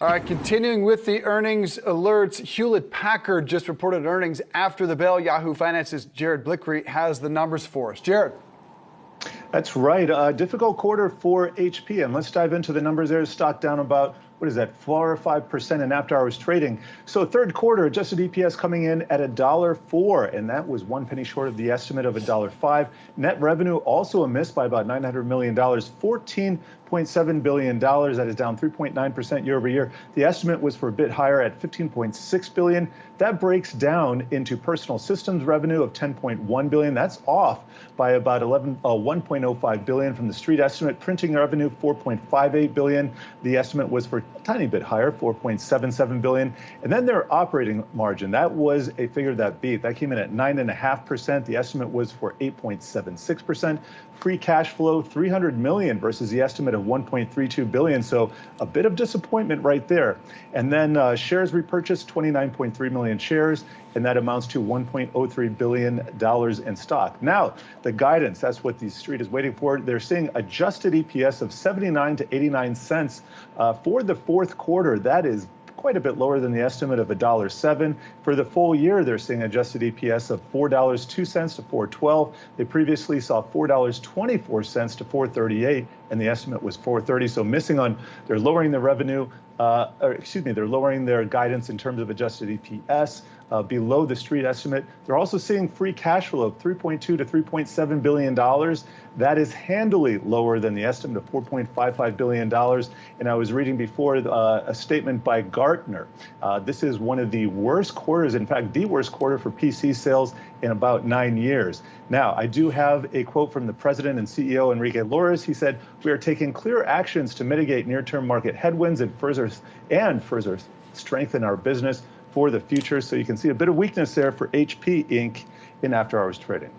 All right, continuing with the earnings alerts, Hewlett-Packard just reported earnings after the bell. Yahoo Finance's Jared Blikre has the numbers for us. Jared. That's right. A difficult quarter for HP. And let's dive into the numbers there. Stock down about, 4 or 5% in after-hours trading. So third quarter, adjusted EPS coming in at $1.04, and that was 1 penny short of the estimate of $1.05. Net revenue also a miss by about $900 million, $14.7 billion. That is down 3.9% year over year. The estimate was for a bit higher at $15.6 billion. That breaks down into personal systems revenue of $10.1 billion. That's off by about $1.05 billion from the street estimate. Printing revenue, $4.58 billion. The estimate was for a tiny bit higher, $4.77 billion. And then their operating margin, that was a figure that beat. That came in at 9.5%. The estimate was for 8.76%. Free cash flow, $300 million versus the estimate of $1.32 billion. So a bit of disappointment right there. And then shares repurchased, 29.3 million shares, and that amounts to $1.03 billion in stock. Now, the guidance, that's what the street is waiting for. They're seeing adjusted EPS of 79 to 89 cents for the fourth quarter. That is quite a bit lower than the estimate of $1.07. For the full year, they're seeing adjusted EPS of $4.02 to $4.12. They previously saw $4.24 to $4.38, and the estimate was $4.30. So missing on, they're lowering the revenue, they're lowering their guidance in terms of adjusted EPS. Below the street estimate. They're also seeing free cash flow of $3.2 to $3.7 billion. That is handily lower than the estimate of $4.55 billion. And I was reading before a statement by Gartner. This is one of the worst quarters, in fact, the worst quarter for PC sales in about 9 years. Now, I do have a quote from the president and CEO, Enrique Lores. He said, "We are taking clear actions to mitigate near-term market headwinds and further strengthen our business for the future." So you can see a bit of weakness there for HP Inc. in after-hours trading.